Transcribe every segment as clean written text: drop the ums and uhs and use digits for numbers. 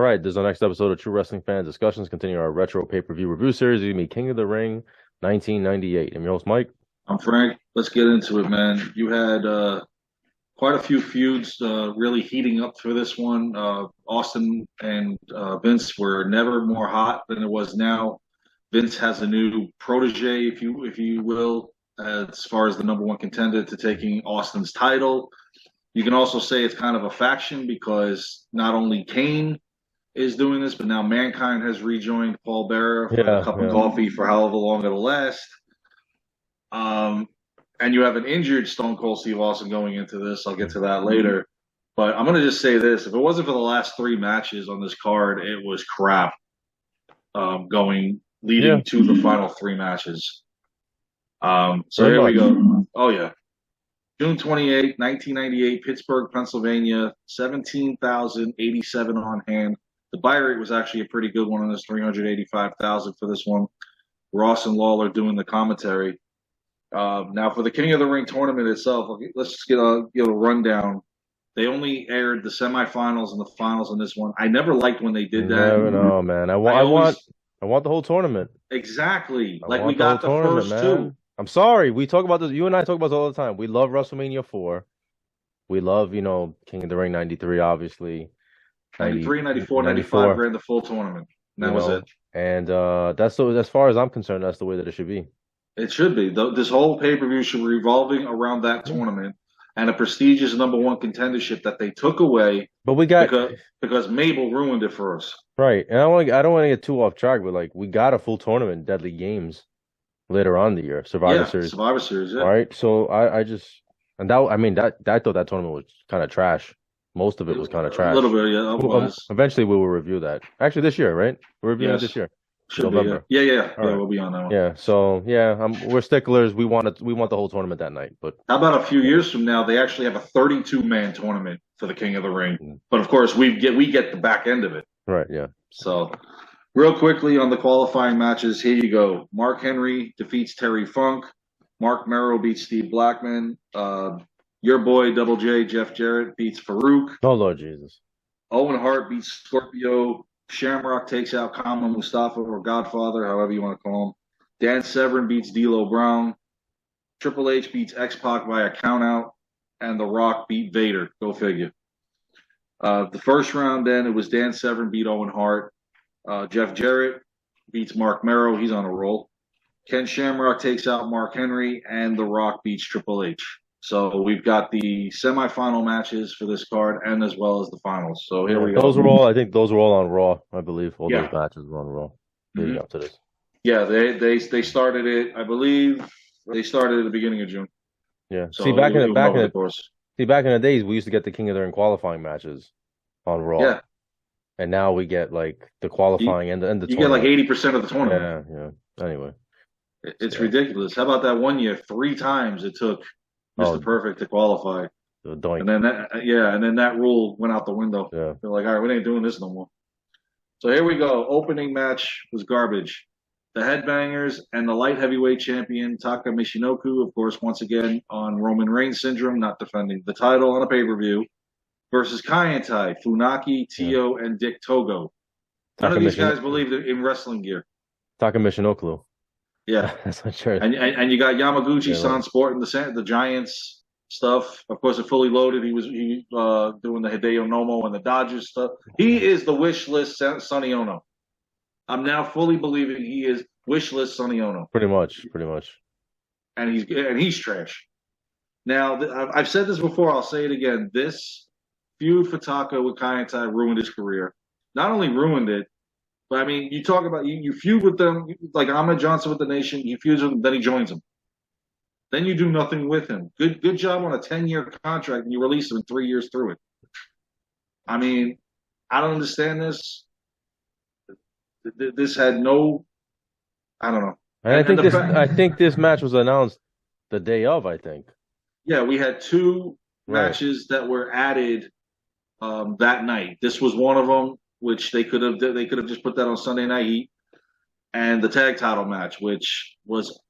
right, this is our next episode of True Wrestling Fan Discussions. Continue our retro pay-per-view review series. It's going to be King of the Ring 1998. I'm your host, Mike. I'm Frank. Let's get into it, man. You had quite a few feuds really heating up for this one. Austin and Vince were never more hot than it was now. Vince has a new protege, if you will, as far as the number one contender to taking Austin's title. You can also say it's kind of a faction because not only Kane is doing this, but now Mankind has rejoined Paul Bearer for a cup of coffee for however long it'll last. And you have an injured Stone Cold Steve Austin going into this. I'll get to that later. But I'm going to just say this. If it wasn't for the last three matches on this card, it was crap leading to the final three matches. So here we go. Oh, yeah. June 28, 1998, Pittsburgh, Pennsylvania, 17,087 on hand. The buy rate was actually a pretty good one on this, 385,000 for this one. Ross and Lawler doing the commentary. Now, for the King of the Ring tournament itself, let's just get a rundown. They only aired the semifinals and the finals on this one. I never liked when they did that. No, man. I want the whole tournament. Exactly. Like we got the first two. I'm sorry. We talk about this. You and I talk about this all the time. We love WrestleMania 4. We love, King of the Ring 93, obviously. 93, 94, 95 ran the full tournament. That was it. And that's as far as I'm concerned, that's the way that it should be. It should be. This whole pay-per-view should be revolving around that tournament and a prestigious number one contendership that they took away. But we got because Mabel ruined it for us. Right. And I don't want to get too off track, but we got a full tournament, Deadly Games, later on in the year. Survivor Series. Survivor Series, yeah. All right. So I thought that tournament was kind of trash. Most of it was kind of trash. A little bit, yeah. It was. Eventually we will review that. Actually this year, right? We're reviewing it this year. November. Yeah. We'll be on that one. Yeah. So we're sticklers. We want the whole tournament that night. But how about a few years from now? They actually have a 32-man tournament for the King of the Ring. But of course, we get the back end of it. Right. Yeah. So, real quickly on the qualifying matches, here you go. Mark Henry defeats Terry Funk. Mark Merrow beats Steve Blackman. Your boy Double J Jeff Jarrett beats Farouk. Oh Lord Jesus. Owen Hart beats Scorpio. Shamrock takes out Kama Mustafa or Godfather, however you want to call him. Dan Severn beats D'Lo Brown. Triple H beats X-Pac via countout. And The Rock beat Vader. Go figure. The first round, then, it was Dan Severn beat Owen Hart. Jeff Jarrett beats Mark Merrow. He's on a roll. Ken Shamrock takes out Mark Henry. And The Rock beats Triple H. So we've got the semifinal matches for this card and as well as the finals. So here we go. I think those were all on Raw, I believe. All those matches were on Raw leading up to this. Yeah, they started it, I believe they started at the beginning of June. Yeah. So back in the days we used to get the King of the Ring qualifying matches on Raw. Yeah. And now we get the qualifying and the you tournament. Get 80% of the tournament. Yeah. Anyway. It's ridiculous. How about that one year? 3 times it took Mr. Perfect to qualify. And then that rule went out the window. Yeah. They're like, all right, we ain't doing this no more. So here we go. Opening match was garbage. The Headbangers and the light heavyweight champion Taka Michinoku, of course, once again on Roman Reigns syndrome, not defending the title on a pay-per-view, versus Kaientai, Funaki, Tio, and Dick Togo. None of these guys believed in wrestling gear. Taka Michinoku. Yeah, that's not true. And you got Yamaguchi-san sporting the Giants stuff. Of course, it fully loaded. He was doing the Hideo Nomo and the Dodgers stuff. He is the wish list Sonny Ono. I'm now fully believing he is wish list Sonny Ono. Pretty much. And he's trash. Now I've said this before. I'll say it again. This feud for Taka with Kaientai ruined his career. Not only ruined it. But, I mean, you talk about, you feud with them, like Ahmed Johnson with the Nation, you feud with him, then he joins them. Then you do nothing with him. Good job on a 10-year contract, and you release him 3 years through it. I mean, I don't understand this. This had no, I don't know. And I think this match was announced the day of, I think. Yeah, we had 2 matches that were added that night. This was one of them. Which they could have just put that on Sunday Night Heat, and the tag title match, which was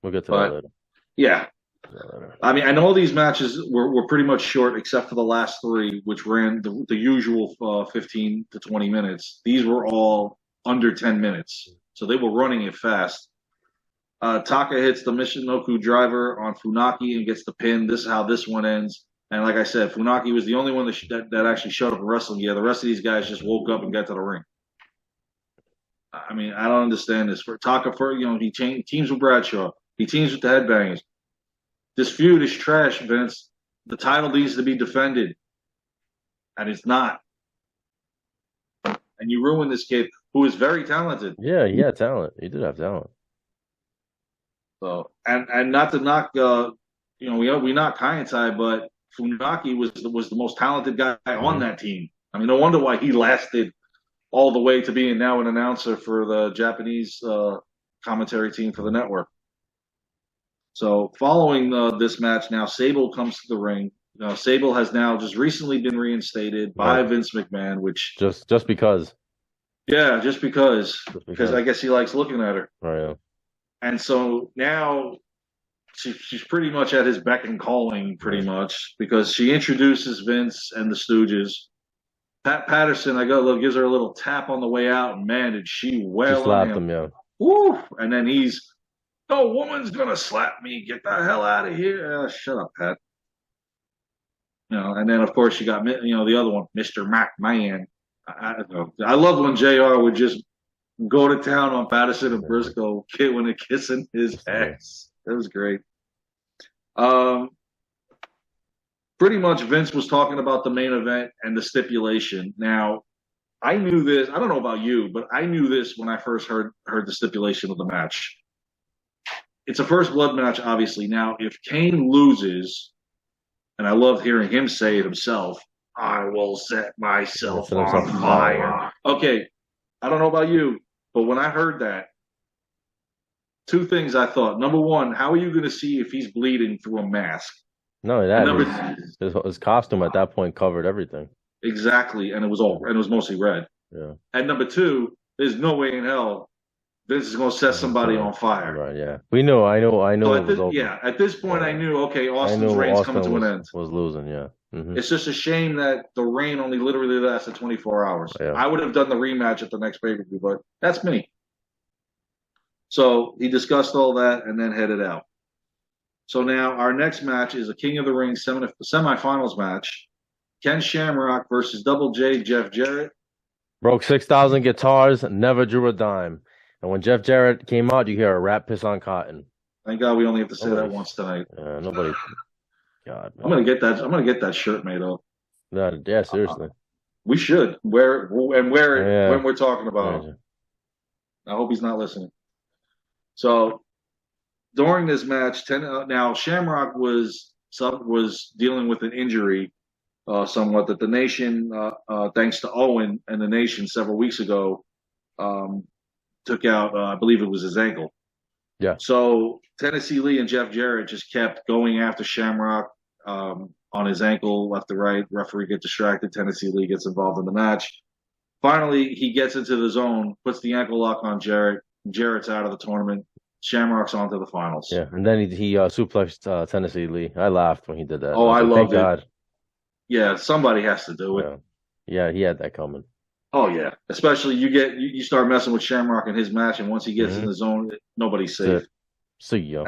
We'll get to that later. Yeah, I mean, and all these matches were pretty much short, except for the last three, which ran the usual 15 to 20 minutes. These were all under 10 minutes, so they were running it fast. Taka hits the Michinoku driver on Funaki and gets the pin. This is how this one ends. And like I said, Funaki was the only one that actually showed up in wrestling gear. The rest of these guys just woke up and got to the ring. I mean, I don't understand this. For Taka, he teams with Bradshaw. He teams with the Headbangers. This feud is trash, Vince. The title needs to be defended, and it's not. And you ruined this kid who is very talented. Yeah, he had talent. He did have talent. So, and not to knock, we knock Kaientai, but Funaki was the most talented guy on that team. I mean, no wonder why he lasted all the way to being now an announcer for the Japanese commentary team for the network. So following this match, now Sable comes to the ring. Sable has now just recently been reinstated by Vince McMahon, which just because. Yeah, just because I guess he likes looking at her. Right. Yeah. And so now she's pretty much at his beck and calling, pretty much, because she introduces Vince and the Stooges. Pat Patterson, gives her a little tap on the way out, and man, did she wail on him. Yeah. Woo! And then he's, no woman's gonna slap me. Get the hell out of here. Shut up, Pat. And then of course you got the other one, Mr. McMahon. I love when JR would just go to town on Patterson and Briscoe when they're kissing his ass. That was great. Pretty much Vince was talking about the main event and the stipulation. Now, I knew this. I don't know about you, but I knew this when I first heard the stipulation of the match. It's a first blood match, obviously. Now, if Kane loses, and I love hearing him say it himself, I will set myself on fire. Okay, I don't know about you, but when I heard that, two things I thought. Number one, how are you going to see if he's bleeding through a mask? No, his costume at that point covered everything. Exactly, and it was mostly red. Yeah. And number two, there's no way in hell Vince is going to set somebody on fire. Right. Yeah. I know. So at this point, I knew. Okay, Austin's reign's coming to an end. Was losing. Yeah. Mm-hmm. It's just a shame that the reign only literally lasted 24 hours. Yeah. I would have done the rematch at the next pay-per-view, but that's me. So he discussed all that and then headed out. So now our next match is a King of the Ring semifinals match. Ken Shamrock versus Double J Jeff Jarrett. Broke 6,000 guitars, never drew a dime. And when Jeff Jarrett came out, you hear a rat piss on cotton. Thank God we only have to say that once tonight. Nobody. God, man. I'm gonna get that shirt made up. Yeah, seriously. We should wear it when we're talking about it. I hope he's not listening. So during this match, now Shamrock was dealing with an injury, somewhat that the Nation, thanks to Owen and the Nation several weeks ago, took out. I believe it was his ankle. Yeah. So Tennessee Lee and Jeff Jarrett just kept going after Shamrock on his ankle, left to right. Referee gets distracted. Tennessee Lee gets involved in the match. Finally, he gets into the zone, puts the ankle lock on Jarrett. Jarrett's out of the tournament. Shamrock's on to the finals. Yeah, and then he suplexed Tennessee Lee. I laughed when he did that. Oh, I loved it. God. Yeah, somebody has to do it. Yeah, he had that coming. Oh yeah, especially you start messing with Shamrock in his match, and once he gets in the zone, nobody's safe. See ya.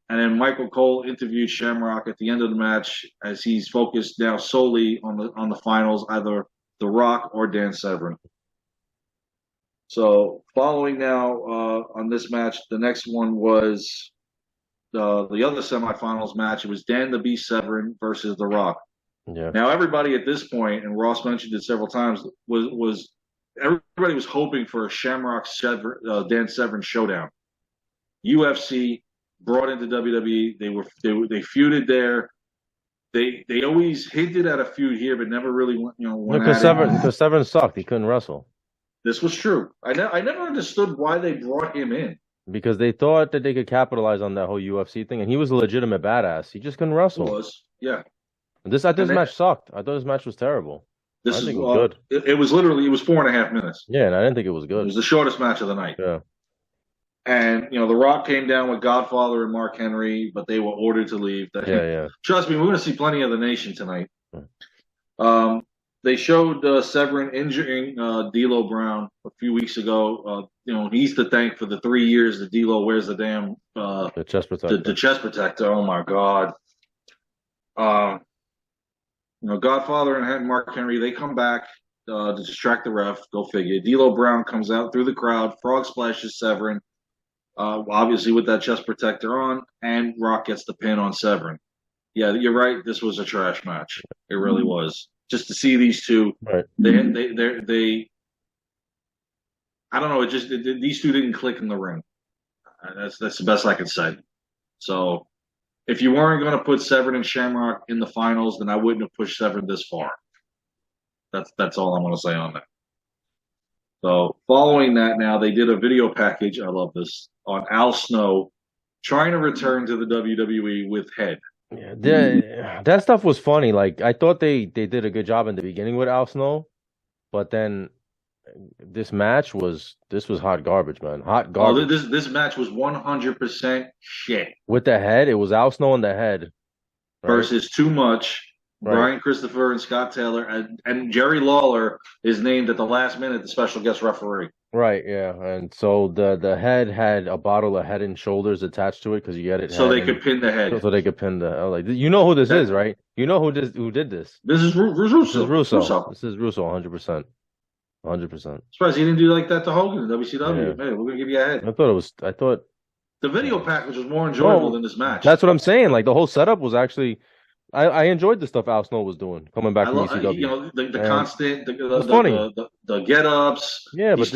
And then Michael Cole interviewed Shamrock at the end of the match as he's focused now solely on the finals, either The Rock or Dan Severn. So following now on this match, the next one was the other semifinals match. It was Dan the Beast Severn versus The Rock. Yeah. Now everybody at this point, and Ross mentioned it several times, was everybody was hoping for a Shamrock Dan Severn showdown. UFC brought into WWE. They feuded there. They always hinted at a feud here, but never really went because Severn sucked. He couldn't wrestle. This was true. I never understood why they brought him in. Because they thought that they could capitalize on that whole UFC thing, and he was a legitimate badass. He just couldn't wrestle. He was, yeah. This match sucked. I thought this match was terrible. It was good. It was 4.5 minutes. Yeah, and I didn't think it was good. It was the shortest match of the night. Yeah. And The Rock came down with Godfather and Mark Henry, but they were ordered to leave. Yeah. Trust me, we're going to see plenty of the Nation tonight. Hmm. They showed Severin injuring D'Lo Brown a few weeks ago. He's to thank for the 3 years that D'Lo wears the damn the chest protector. The chest protector. Oh my God. Godfather and Mark Henry, they come back to distract the ref. Go figure. D'Lo Brown comes out through the crowd. Frog splashes Severin, obviously with that chest protector on, and Rock gets the pin on Severin. Yeah, you're right. This was a trash match. It really was. Just to see these two, right? They I don't know. These two didn't click in the ring. That's the best I can say. So, if you weren't going to put Severin and Shamrock in the finals, then I wouldn't have pushed Severin this far. That's all I'm going to say on that. So, following that, now they did a video package. I love this on Al Snow trying to return to the WWE with Head. Yeah, that stuff was funny. Like I thought they did a good job in the beginning with Al Snow, but then this was hot garbage, man. Hot garbage. Oh, this match was 100% shit. With the Head, it was Al Snow in the Head versus Too Much. Right. Brian Christopher and Scott Taylor and Jerry Lawler is named at the last minute the special guest referee. Right, yeah, and so the Head had a bottle of Head and Shoulders attached to it because you get it. So they could pin the Head. So they could pin the. Like, you know who this is, right? You know who did this? This is Russo. This is Russo. This is Russo, 100%. 100%. Surprised he didn't do like that to Hogan in WCW. Yeah. Hey, we're gonna give you a Head. I thought the video package was more enjoyable than this match. That's what I'm saying. Like the whole setup was actually. I enjoyed the stuff Al Snow was doing coming back from ECW. The constant, funny. The get-ups. Yeah, but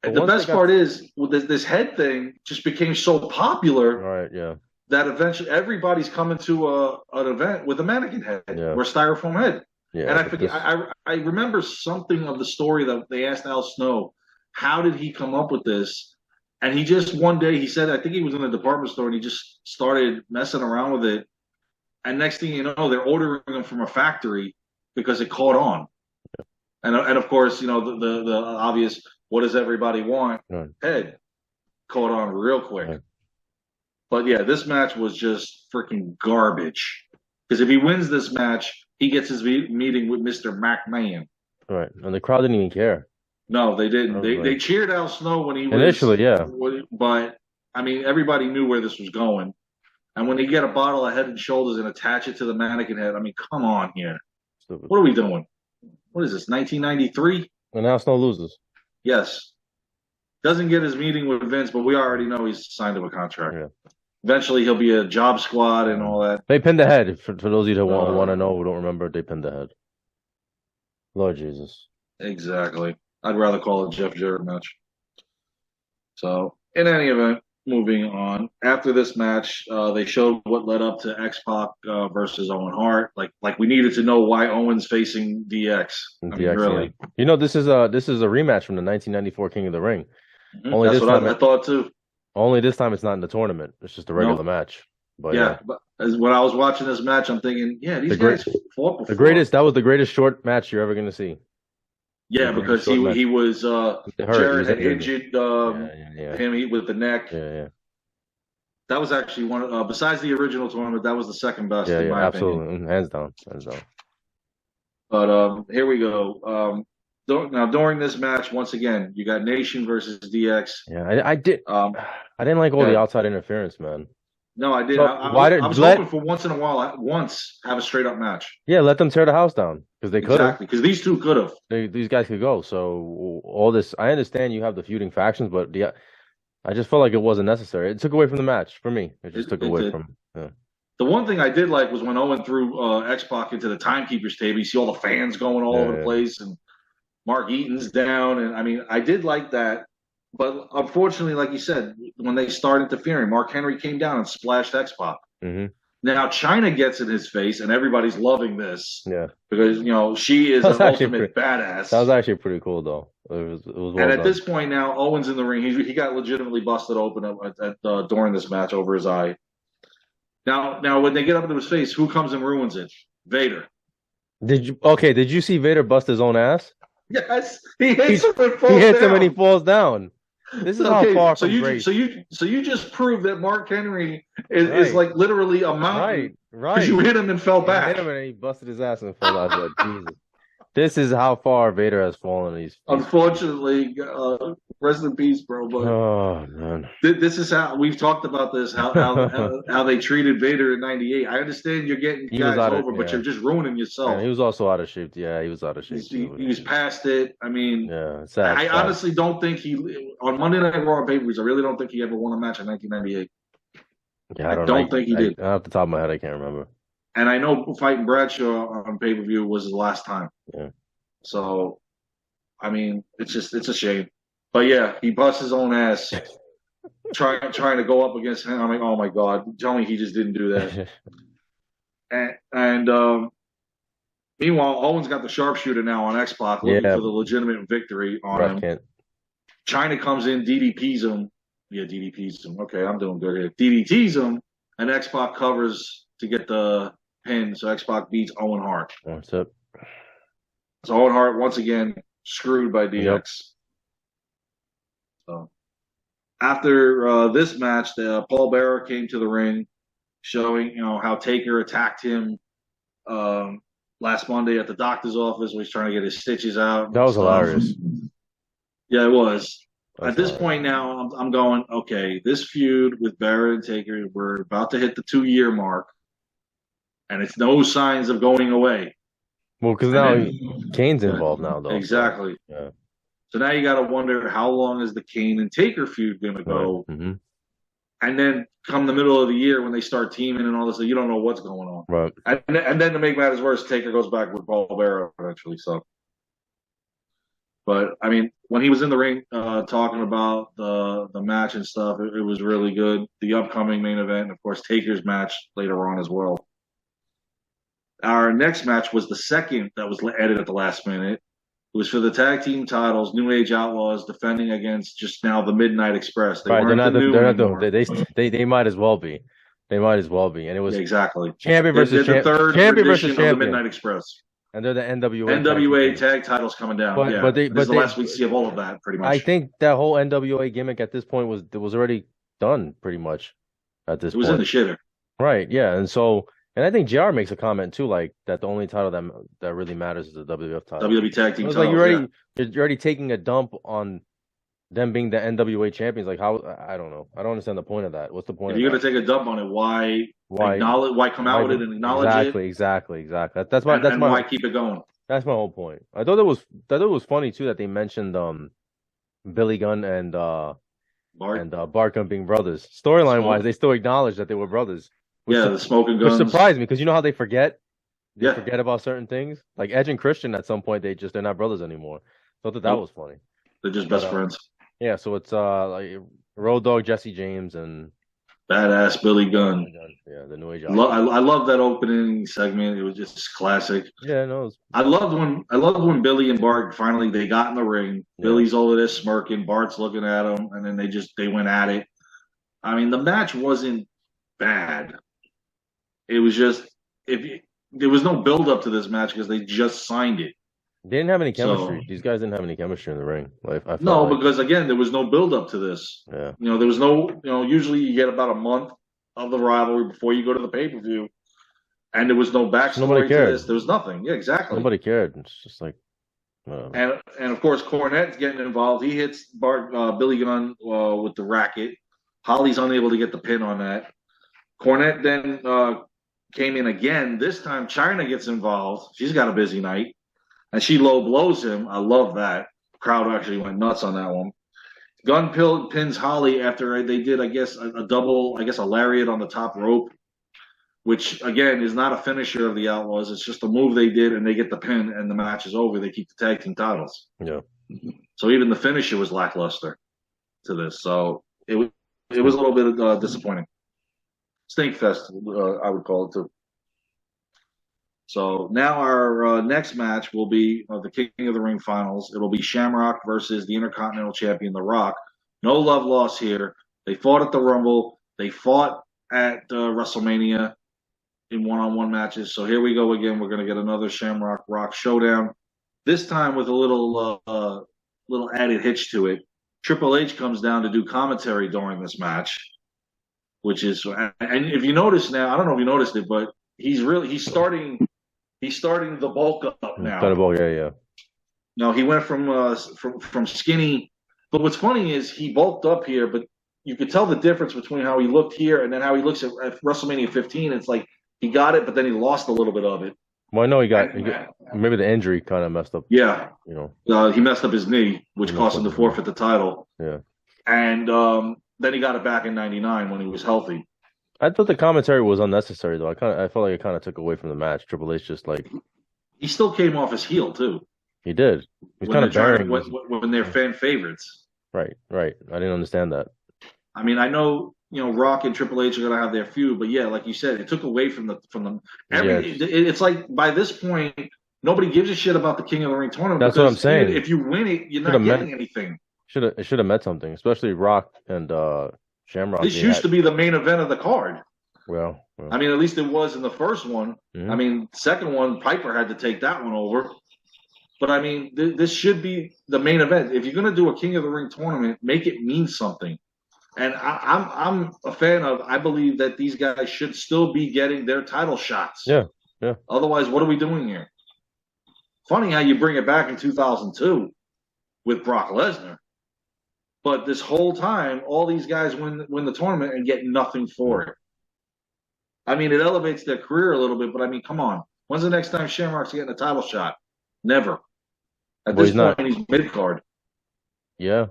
the best part is this Head thing just became so popular. Right. Yeah. That eventually everybody's coming to an event with a mannequin head or a styrofoam head. Yeah. And I forget. I remember something of the story that they asked Al Snow, how did he come up with this? And he just one day he said, I think he was in a department store and he just started messing around with it. And next thing you know, they're ordering them from a factory because it caught on. Yeah. And of course, the obvious, what does everybody want? Right. Head caught on real quick. Right. But yeah, this match was just freaking garbage. Because if he wins this match, he gets his meeting with Mr. McMahon. Right. And the crowd didn't even care. No, they didn't. They cheered Al Snow when he was initially, yeah. But I mean, everybody knew where this was going. And when you get a bottle of Head and Shoulders and attach it to the mannequin head, I mean, come on here. Stupid. What are we doing? What is this, 1993? And Al Snow loses. Yes. Doesn't get his meeting with Vince, but we already know he's signed to a contract. Yeah. Eventually, he'll be a job squad and all that. They pinned the Head. For those of you who want to know who don't remember, they pinned the Head. Lord Jesus. Exactly. I'd rather call it a Jeff Jarrett match. So, in any event, moving on. After this match, they showed what led up to X-Pac versus Owen Hart. Like we needed to know why Owen's facing DX. I mean, really. Yeah. This is a rematch from the 1994 King of the Ring. Mm-hmm. Only that's what I thought too. Only this time it's not in the tournament. It's just a regular match. But yeah, but when I was watching this match, I'm thinking, yeah, these guys fought before. That was the greatest short match you're ever going to see. Yeah, because he was Jarrett had injured him with the neck. Yeah. That was actually one. Besides the original tournament, that was the second best. Yeah, in my absolutely, opinion. hands down. But here we go. Now during this match, once again, you got Nation versus DX. Yeah, I did. I didn't like all the outside interference, man. No, I did. So I was hoping for once in a while, have a straight up match. Yeah, let them tear the house down because they could exactly because these two could have. These guys could go. So all this, I understand you have the feuding factions, but I just felt like it wasn't necessary. It took away from the match for me. It just took away from. Yeah. The one thing I did like was when Owen threw X-Pac into the timekeeper's table. You see all the fans going all over the place, and Mark Eaton's down, and I mean, I did like that. But unfortunately, like you said, when they started interfering, Mark Henry came down and splashed X-Pac. Mm-hmm. Now Chyna gets in his face, and everybody's loving this. Yeah, because she is an ultimate badass. That was actually pretty cool, though. It was well and at done. this point now, Owen's in the ring. He got legitimately busted open during this match over his eye. Now when they get up into his face, who comes and ruins it? Vader. Did you see Vader bust his own ass? Yes, he hits him and falls down. He hits him and he falls down. This is how Okay, far so from you grace. just proved that Mark Henry is Right. like literally a mountain because you Right. hit him and fell You hit back. him and he busted his ass and fell out. I was like, Jesus. This is how far Vader has fallen. He's Unfortunately, rest in peace, bro. But oh man. this is how we've talked about this. How they treated Vader in '98. I understand you're getting He was guys out of over, but yeah. you're just ruining And yourself. he was also out of shape. Yeah, he was out of shape too. He was past it. I mean, Yeah, sad, I sad. honestly don't think he on Monday Night Raw pay-per-views. I really don't think he ever won a match in 1998. Yeah, I I don't know. don't think he did. Off the top of my head, I can't remember. And I know fighting Bradshaw on pay-per-view was his last time. Yeah. So, I mean, it's a shame. But yeah, he busts his own ass trying to go up against him. I'm like, oh my god, tell me he just didn't do that. And meanwhile, Owen's got the sharpshooter now on X-Pac, looking Yeah, for the legitimate victory on Ref him. can't. China comes in, DDPs him. Yeah, DDPs him. Okay, I'm doing good here. DDTs him, and X-Pac covers to get the pin. So X-Pac beats Owen Hart. What's up? So Owen Hart once again screwed by DX. Yep. So after this match, Paul Bearer came to the ring, showing how Taker attacked him last Monday at the doctor's office when he's trying to get his stitches out. That was hilarious. Yeah, it was. That's At this hilarious. point now, I'm going, okay, this feud with Barrett and Taker, we're about to hit the 2-year mark, and it's no signs of going away. Well, because now Kane's involved now, though. Exactly. So, yeah. So now you got to wonder, how long is the Kane and Taker feud going to go? Right. Mm-hmm. And then come the middle of the year when they start teaming and all this, you don't know what's going on. Right. And then to make matters worse, Taker goes back with Paul Bearer eventually. So. But I mean, when he was in the ring talking about the match and stuff, it was really good. The upcoming main event, and of course, Taker's match later on as well. Our next match was the second that was added at the last minute. It was for the tag team titles. New Age Outlaws defending against just now the Midnight Express. They weren't the new anymore. They might as well be. They might as well be. And it was exactly champion versus the third champion versus champion. Of the Midnight Express. And they're the NWA. NWA tag titles coming down. But this is the last we see of all of that, pretty much. I think that whole NWA gimmick at this point was already done, pretty much. At this point, it was in the shitter. Right? Yeah, and I think JR makes a comment too, like that the only title that really matters is the WWF title. WWE tag team. It's titles, like you're already taking a dump on them being the NWA champions. Like how I don't know. I don't understand the point of that. What's the point? If you're gonna take a dump on it, why come out with it and acknowledge it? Exactly. That's my why keep it going. That's my whole point. I thought it was funny too that they mentioned Billy Gunn and Bart Gunn being brothers. Storyline wise, they still acknowledge that they were brothers. The smoking guns. Which surprised me because you know how they forget. They forget about certain things. Like Edge and Christian at some point they're not brothers anymore. So I thought that was funny. They're just best friends. Yeah, so it's like Road Dogg Jesse James and Badass Billy Gunn. Yeah, the New Age. I love that opening segment. It was just classic. Yeah, no. I loved when Billy and Bart finally they got in the ring. Yeah. Billy's over there smirking, Bart's looking at him, and then they went at it. I mean, the match wasn't bad. It was just there was no build up to this match because they just signed it. They didn't have any chemistry. These guys didn't have any chemistry in the ring. Because again, there was no build up to this. Yeah. There was no. Usually you get about a month of the rivalry before you go to the pay-per-view, and there was no backstory to this. There was nothing. Yeah, exactly. Nobody cared. It's just like. And of course Cornette's getting involved. He hits Billy Gunn with the racket. Holly's unable to get the pin on that. Cornette then came in again. This time China gets involved. She's got a busy night. And she low blows him. I love that. Crowd actually went nuts on that one. Gunn pins Holly after they did, I guess, a double, a lariat on the top rope, which, again, is not a finisher of the Outlaws. It's just a move they did, and they get the pin, and the match is over. They keep the tag team titles. Yeah. So even the finisher was lackluster to this. So it was a little bit disappointing. Stinkfest, I would call it, too. So now our next match will be the King of the Ring finals. It'll be Shamrock versus the Intercontinental Champion, The Rock. No love lost here. They fought at the Rumble. They fought at WrestleMania in one-on-one matches. So here we go again. We're going to get another Shamrock Rock showdown. This time with a little added hitch to it. Triple H comes down to do commentary during this match, which is, and if you notice now, I don't know if you noticed it, but he's starting the bulk up now. Yeah. No, he went from skinny. But what's funny is he bulked up here, but you could tell the difference between how he looked here and then how he looks at WrestleMania 15. It's like he got it, but then he lost a little bit of it. Well, I know he got maybe the injury kind of messed up. Yeah, he messed up his knee, which cost him to forfeit the title. Yeah, and then he got it back in '99 when he was healthy. I thought the commentary was unnecessary though. I felt like it kind of took away from the match. Triple H just like he still came off his heel too. He did. He's kind of bearing when they're fan favorites. Right. I didn't understand that. I mean, I know Rock and Triple H are gonna have their feud, but yeah, like you said, it took away from them. It's like by this point, nobody gives a shit about the King of the Ring tournament. That's what I'm saying. If you win it, you're not getting anything. It should have meant something, especially Rock and Shamrock. This used to be the main event of the card. Well, I mean, at least it was in the first one. Mm-hmm. I mean, second one, Piper had to take that one over. But I mean, this should be the main event. If you're going to do a King of the Ring tournament, make it mean something. And I'm a fan of. I believe that these guys should still be getting their title shots. Yeah. Otherwise, what are we doing here? Funny how you bring it back in 2002 with Brock Lesnar, but this whole time, all these guys win the tournament and get nothing for it. I mean, it elevates their career a little bit, but I mean, come on. When's the next time Shamrock's getting a title shot? Never. At this point, he's mid-card. Yeah.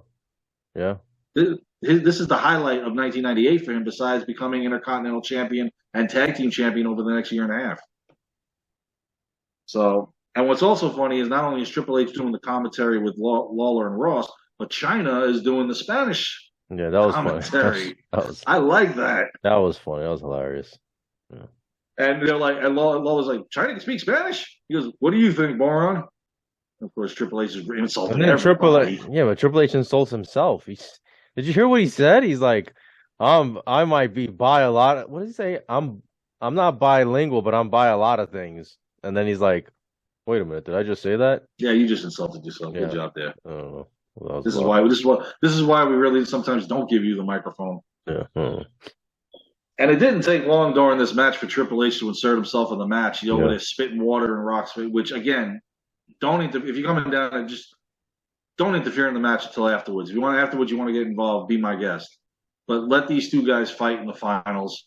This is the highlight of 1998 for him, besides becoming Intercontinental Champion and Tag Team Champion over the next year and a half. So, and what's also funny is not only is Triple H doing the commentary with Lawler and Ross, but China is doing the Spanish commentary. I like that. That was funny. That was hilarious. Yeah. And they're like, and Lawler's like, China can speak Spanish? He goes, what do you think, moron? Of course, Triple H is insulting everybody. But Triple H insults himself. Did you hear what he said? He's like, I might be bi a lot. What did he say? I'm not bilingual, but I'm bi a lot of things. And then he's like, wait a minute, did I just say that? Yeah, you just insulted yourself. Good job there. I don't know. Well, this is why we really sometimes don't give you the microphone. Yeah. And it didn't take long during this match for Triple H to insert himself in the match. He over there spitting water in Rock's face, which again, if you're coming down and just don't interfere in the match until afterwards. If you want to get involved, be my guest. But let these two guys fight in the finals.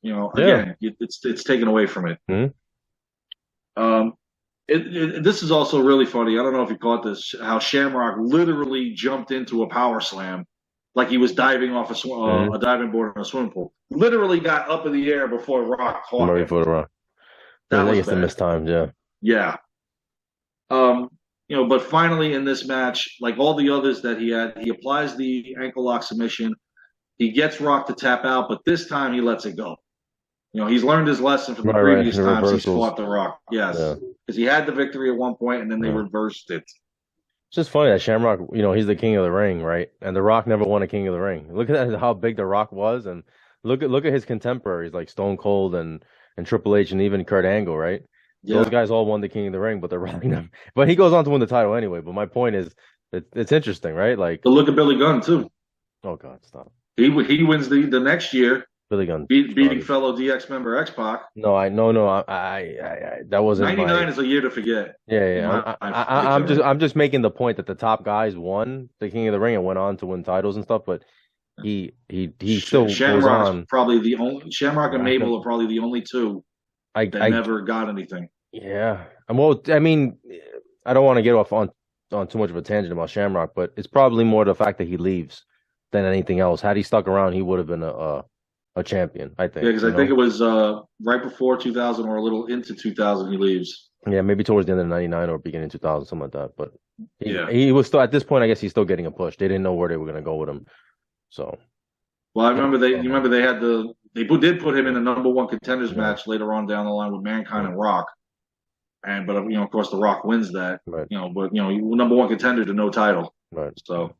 Again, it's taken away from it. Mm-hmm. This is also really funny. I don't know if you caught this. How Shamrock literally jumped into a power slam, like he was diving off a diving board in a swimming pool. Literally got up in the air before Rock caught him. Before Rock. That was the mistimed. Yeah. But finally in this match, like all the others that he had, he applies the ankle lock submission. He gets Rock to tap out, but this time he lets it go. He's learned his lesson from the previous times he's fought the Rock. Yes. Because he had the victory at one point and then they reversed it. It's just funny that Shamrock, he's the King of the Ring, right? And the Rock never won a King of the Ring. Look at how big the Rock was, and look at his contemporaries like Stone Cold and Triple H and even Kurt Angle, right? Yeah. Those guys all won the King of the Ring, but the Rock never. But he goes on to win the title anyway. But my point is, it's interesting, right? Like, look at Billy Gunn too. Oh God, stop. He wins the next year. Billy Gunn beating fellow DX member X-Pac. No, I that wasn't 99 is a year to forget. Yeah. I'm just making the point that the top guys won the King of the Ring and went on to win titles and stuff, but he still goes on. Shamrock and Mabel are probably the only two that never got anything. Yeah. Well, I mean, I don't want to get off on too much of a tangent about Shamrock, but it's probably more the fact that he leaves than anything else. Had he stuck around, he would have been a champion, I think. Yeah, because I think it was right before 2000 or a little into 2000 he leaves. Yeah, maybe towards the end of 99 or beginning of 2000, something like that. But he was still, at this point, I guess he's still getting a push. They didn't know where they were going to go with him. So. Well, I remember they had they did put him in a number one contenders match later on down the line with Mankind and Rock. But of course the Rock wins that. Right. But number one contender to no title. Right. So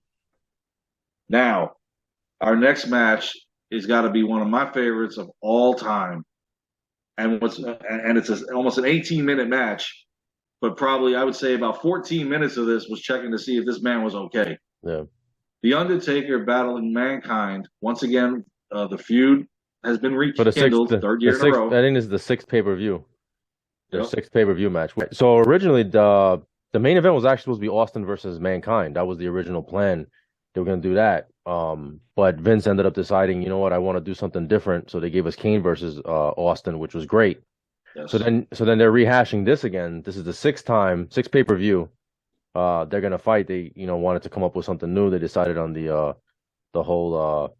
now our next match has got to be one of my favorites of all time. And it's almost an 18-minute match, but probably I would say about 14 minutes of this was checking to see if this man was okay. Yeah. The Undertaker battling Mankind. Once again, the feud has been For the sixth, rekindled, third the year in a sixth, row. I think this is the sixth pay-per-view. Their Yep. sixth pay-per-view match. So originally the main event was actually supposed to be Austin versus Mankind. That was the original plan. They were going to do that. But Vince ended up deciding, you know what, I want to do something different. So they gave us Kane versus Austin, which was great. Yes. So then they're rehashing this again. This is the sixth pay-per-view. They're gonna fight. They, wanted to come up with something new. They decided on the whole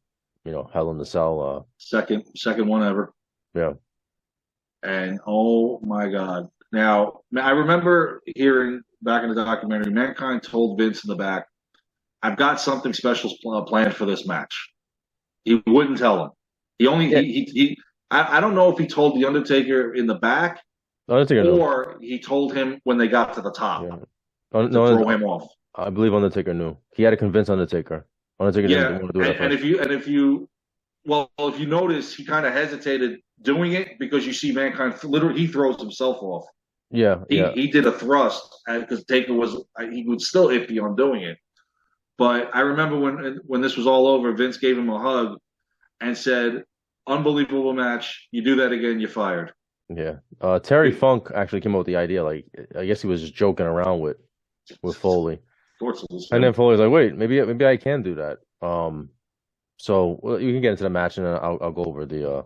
Hell in the Cell. Second one ever. Yeah. And oh my God. Now, I remember hearing back in the documentary, Mankind told Vince in the back, I've got something special planned for this match. He wouldn't tell him. He only, he I don't know if he told The Undertaker in the back or he told him when they got to the top to throw him off. I believe Undertaker knew. He had to convince Undertaker. Undertaker didn't want to do it. And if you notice, he kind of hesitated doing it because you see Mankind literally he throws himself off. Yeah, he did a thrust because Taker was still iffy on doing it. But I remember when this was all over, Vince gave him a hug and said, "Unbelievable match. You do that again, you're fired." Yeah. Terry Funk actually came up with the idea. Like, I guess he was just joking around with Foley. And then Foley was like, "Wait, maybe I can do that." So you can get into the match, and then I'll go over the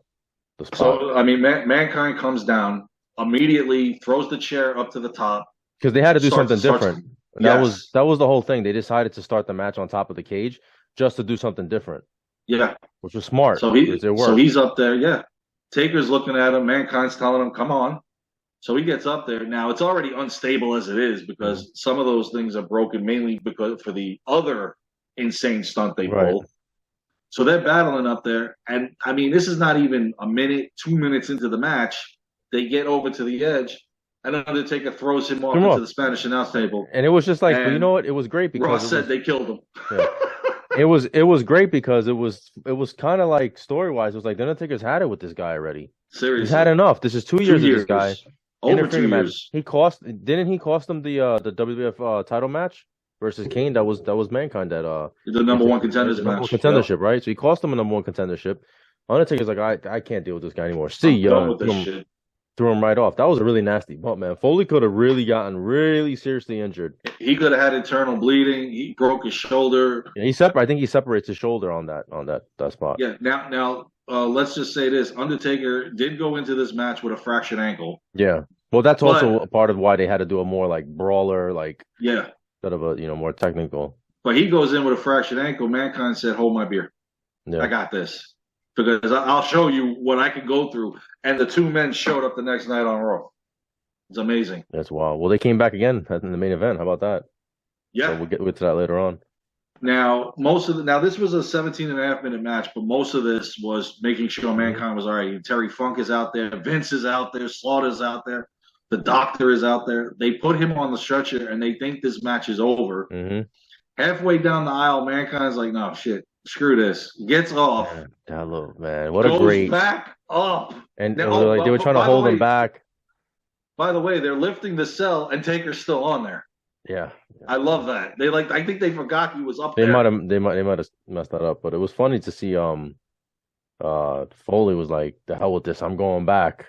spot. So I mean, Mankind comes down immediately, throws the chair up to the top because they had to do something different. That was the whole thing. They decided to start the match on top of the cage just to do something different. Yeah, which was smart. So he's up there. Yeah, Taker's looking at him. Mankind's telling him, "Come on." So he gets up there. Now it's already unstable as it is because some of those things are broken mainly because for the other insane stunt they pulled. So they're battling up there, and I mean, this is not even a minute, 2 minutes into the match. They get over to the edge, and Undertaker throws him off into the Spanish announce table. And it was just like, you know what? It was great because Ross said they killed him. Yeah. It was great because it was kind of like story-wise. It was like the Undertaker's had it with this guy already. Seriously, he's had enough. This is 2 years of this guy. Over 2 years. Didn't he cost them the WWF title match versus Kane? That was Mankind the number one contenders match. Contendership, right? So he cost them a number one contendership. Undertaker's like, I can't deal with this guy anymore. Threw him right off. That was a really nasty bump, man. Foley could have really gotten really seriously injured. He could have had internal bleeding. He broke his shoulder. Yeah, I think he separates his shoulder on that spot. Yeah. Now, let's just say this: Undertaker did go into this match with a fractured ankle. Yeah. Well, that's also a part of why they had to do a more like brawler, instead of a more technical. But he goes in with a fractured ankle. Mankind said, "Hold my beer. Yeah. I got this." Because I'll show you what I can go through. And the two men showed up the next night on Raw. It's amazing. That's wild. Well, they came back again in the main event. How about that? Yeah. So we'll get to that later on. Now, this was a 17.5-minute match, but most of this was making sure Mankind was all right. Terry Funk is out there. Vince is out there. Slaughter's out there. The Doctor is out there. They put him on the stretcher, and they think this match is over. Mm-hmm. Halfway down the aisle, Mankind's like, no, shit. Screw this. Gets off. Man. What a great. Goes back up. And they were trying to hold him back. By the way, they're lifting the cell and Taker's still on there. Yeah. I love that. I think they forgot he was up there. They might have messed that up, but it was funny to see Foley was like, the hell with this, I'm going back.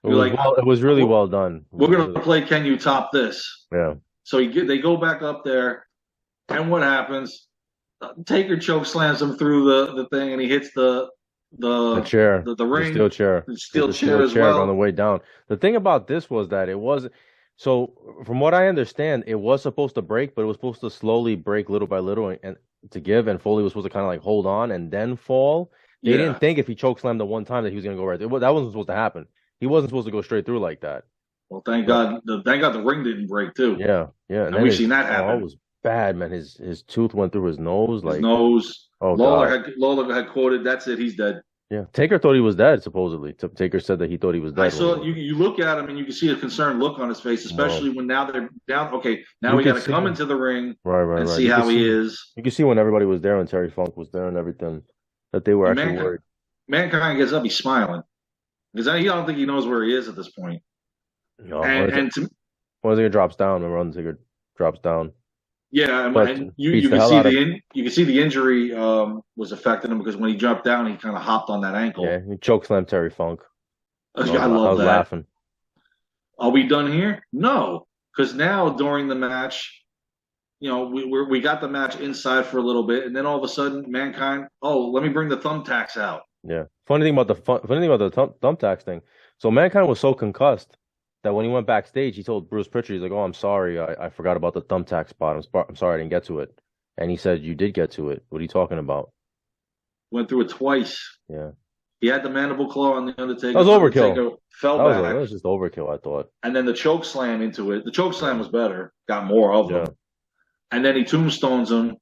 It was really well done. We're gonna play Can You Top This? Yeah. So they go back up there, and what happens? Taker choke slams him through the thing, and he hits the chair, the ring, the steel chair as well on the way down. The thing about this was that it wasn't. So, from what I understand, it was supposed to break, but it was supposed to slowly break little by little and to give. And Foley was supposed to kind of like hold on and then fall. They didn't think if he choke slammed the one time that he was going to go right there. That wasn't supposed to happen. He wasn't supposed to go straight through like that. Well, thank God the ring didn't break too. Yeah. And we've seen that happen. It was bad, man. His tooth went through his nose. His nose. Oh, Lawler had quoted, "That's it. He's dead." Yeah, Taker thought he was dead. Supposedly, Taker said that he thought he was dead. I saw you look at him and you can see a concerned look on his face, especially when now they're down. Okay, now we got to come into the ring and see how he is. You can see when everybody was there, when Terry Funk was there and everything, that they were actually worried. Mankind gets up, he's smiling because I don't think he knows where he is at this point. No, Undertaker drops down. Remember, Undertaker drops down. Yeah, but and beats you the can hell see out of. you can see the injury was affecting him because when he jumped down, he kind of hopped on that ankle. Yeah, he chokeslammed Terry Funk. I I love was that. laughing. Are we done here? No, because now during the match, we got the match inside for a little bit, and then all of a sudden, Mankind, oh, let me bring the thumbtacks out. Yeah. Funny thing about the thumbtacks thing. So Mankind was so concussed that when he went backstage, he told Bruce Pritchard, he's like, "Oh, I'm sorry, I forgot about the thumbtack spot. I'm sorry, I didn't get to it." And he said, "You did get to it. What are you talking about?" Went through it twice. Yeah. He had the mandible claw on the Undertaker. That was overkill. Undertaker fell That back. was just overkill, I thought. And then the choke slam into it. The choke slam was better. Got more of them. And then he tombstones him.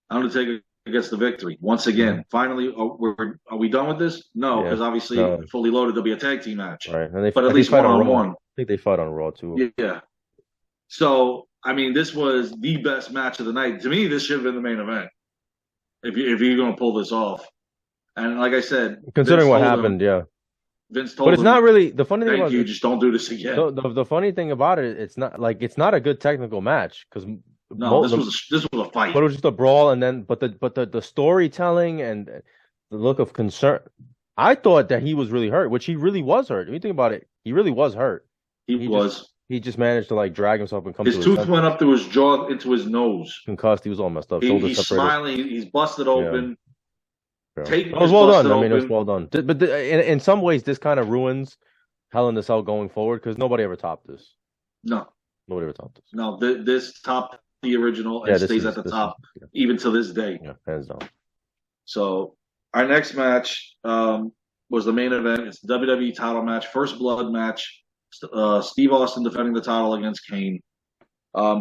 Undertaker gets the victory once again. Finally, are we done with this? No, because obviously fully loaded, there'll be a tag team match. Right, and but at least one on one. I think they fight on Raw too. Yeah. So I mean, this was the best match of the night. To me, this should have been the main event. If you're going to pull this off, and like I said, considering what happened, Vince told but it's him, not really the funny thing. Thank you. Just don't do this again. The funny thing about it, it's not a good technical match because. No, this was a fight. But it was just a brawl, and then but the storytelling and the look of concern. I thought that he was really hurt, which he really was hurt. When you think about it, he really was hurt. He just managed to drag himself and come. His tooth went up to his jaw, into his nose. Concussed. He was all messed up. He's smiling. He's busted open. Yeah. It was well done. I mean, it was well done. But in some ways, this kind of ruins Hell in a Cell going forward because nobody ever topped this. No, nobody ever topped this. No, this topped the original and stays at the top even to this day. Yeah, hands down. So our next match was the main event. It's the WWE title match, First Blood match. Steve Austin defending the title against Kane.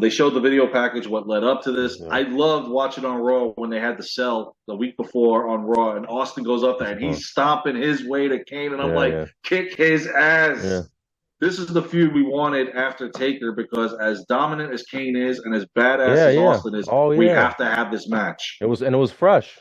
They showed the video package, what led up to this. Yeah. I loved watching on Raw when they had the cell the week before on Raw, and Austin goes up there and he's stomping his way to Kane, and I'm kick his ass. Yeah. This is the feud we wanted after Taker because as dominant as Kane is and as badass as Austin is, we have to have this match. It was fresh.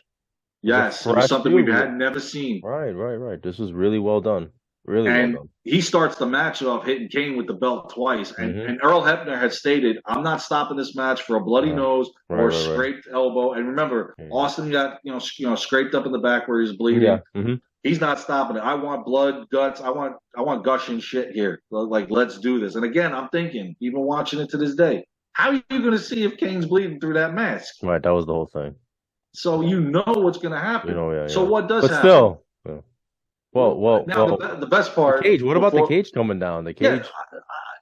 Yes, it was something we had never seen. Right. This was really well done. Really and well done. He starts the match off hitting Kane with the belt twice. And Earl Hebner had stated, I'm not stopping this match for a bloody nose or a scraped elbow. And remember, Austin got scraped up in the back where he was bleeding. Yeah. Mm-hmm. He's not stopping it. I want blood, guts. I want gushing shit here. Let's do this. And again, I'm thinking, even watching it to this day, how are you going to see if Kane's bleeding through that mask? Right, that was the whole thing. So you know what's going to happen. So what does happen? Still, well. Now the best part. The cage. What about the cage coming down? The cage.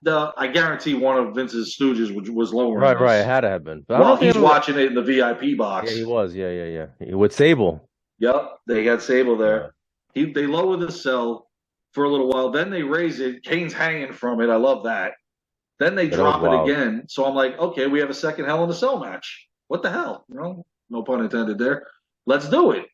Yeah, I guarantee one of Vince's stooges was lowering. Right. It had to have been. Well, he's watching it in the VIP box. Yeah, he was. Yeah. With Sable. Yep, they got Sable there. Yeah. They lower the cell for a little while. Then they raise it. Kane's hanging from it. I love that. Then they drop it again. So I'm like, okay, we have a second Hell in a Cell match. What the hell? No pun intended there. Let's do it.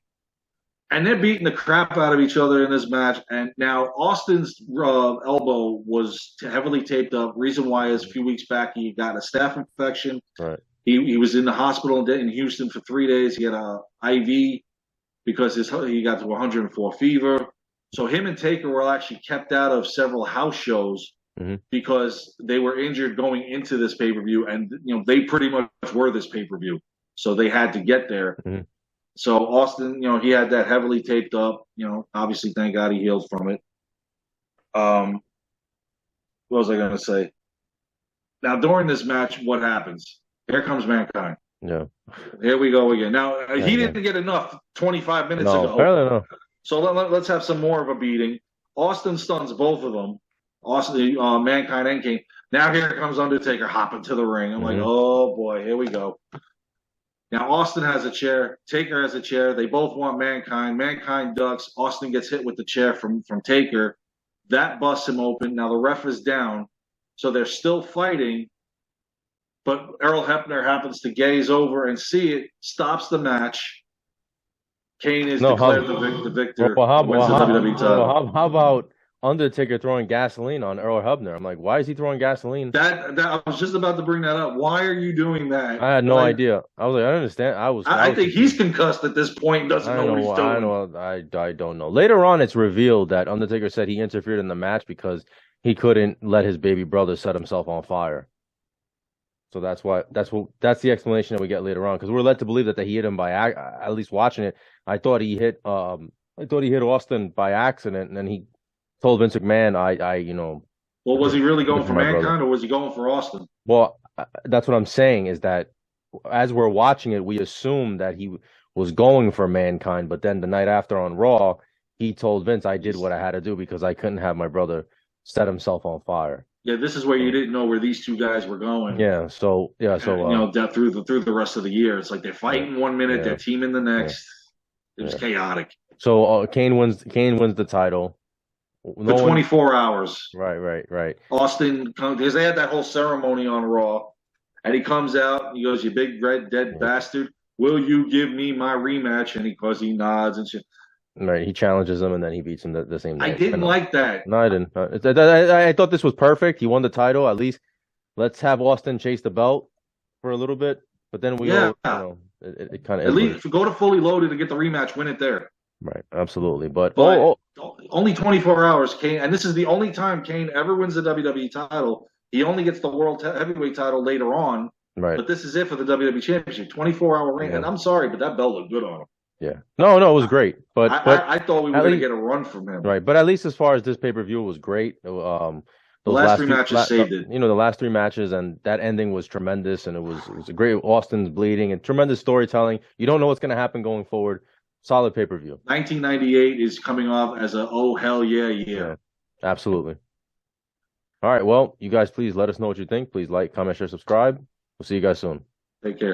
And they're beating the crap out of each other in this match. And now Austin's elbow was heavily taped up. Reason why is a few weeks back he got a staph infection. Right. He was in the hospital in Houston for 3 days. He had a IV because he got to 104 fever. So him and Taker were actually kept out of several house shows because they were injured going into this pay-per-view. And, they pretty much were this pay-per-view. So they had to get there. Mm-hmm. So Austin, he had that heavily taped up. Obviously, thank God he healed from it. What was I going to say? Now, during this match, what happens? Here comes Mankind. Yeah. Here we go again. Now, he didn't get enough 25 minutes ago. Apparently no. So let's have some more of a beating. Austin stuns both of them. Austin, Mankind and Kane. Now here comes Undertaker hopping to the ring. I'm like, oh, boy, here we go. Now, Austin has a chair. Taker has a chair. They both want Mankind. Mankind ducks. Austin gets hit with the chair from Taker. That busts him open. Now, the ref is down. So they're still fighting. But Earl Hebner happens to gaze over and see it, stops the match. Kane is declared the victor. Well, how about Undertaker throwing gasoline on Earl Hebner? I'm like, why is he throwing gasoline? That I was just about to bring that up. Why are you doing that? I had no idea. I was like, I don't understand. I think he's concussed at this point and doesn't know what he's doing. I don't know. Later on, it's revealed that Undertaker said he interfered in the match because he couldn't let his baby brother set himself on fire. So that's the explanation that we get later on because we're led to believe that he hit him by at least watching it. I thought he hit Austin by accident, and then he told Vince McMahon, Well, was he really going for for my brother. Mankind or was he going for Austin? Well, that's what I'm saying is that as we're watching it, we assume that he was going for Mankind, but then the night after on Raw, he told Vince, I did what I had to do because I couldn't have my brother set himself on fire. Yeah, this is where you didn't know where these two guys were going. Yeah, so through the rest of the year, it's like they're fighting 1 minute, they're teaming the next. It was chaotic. So Kane wins the title. For 24 hours. Right. Austin, because they had that whole ceremony on Raw, and he comes out and he goes, "You big red dead bastard, will you give me my rematch?" And he nods and shit. Right, he challenges him and then he beats him the same night. I didn't like that. No, I didn't. I thought this was perfect. He won the title. At least let's have Austin chase the belt for a little bit, but then it kind of at least go to Fully Loaded and get the rematch, win it there. Right, absolutely. But only 24 hours, Kane, and this is the only time Kane ever wins the WWE title. He only gets the World Heavyweight title later on. Right. But this is it for the WWE Championship. 24-hour reign. Yeah. And I'm sorry, but that belt looked good on him. Yeah. No, it was great. But I thought we were going to get a run from him. Right. But at least as far as this pay-per-view was great. The last three matches saved it. The last three matches and that ending was tremendous and it was a great. Austin's bleeding and tremendous storytelling. You don't know what's going to happen going forward. Solid pay-per-view. 1998 is coming off as a oh hell yeah. Absolutely. All right. Well, you guys please let us know what you think. Please like, comment, share, subscribe. We'll see you guys soon. Take care.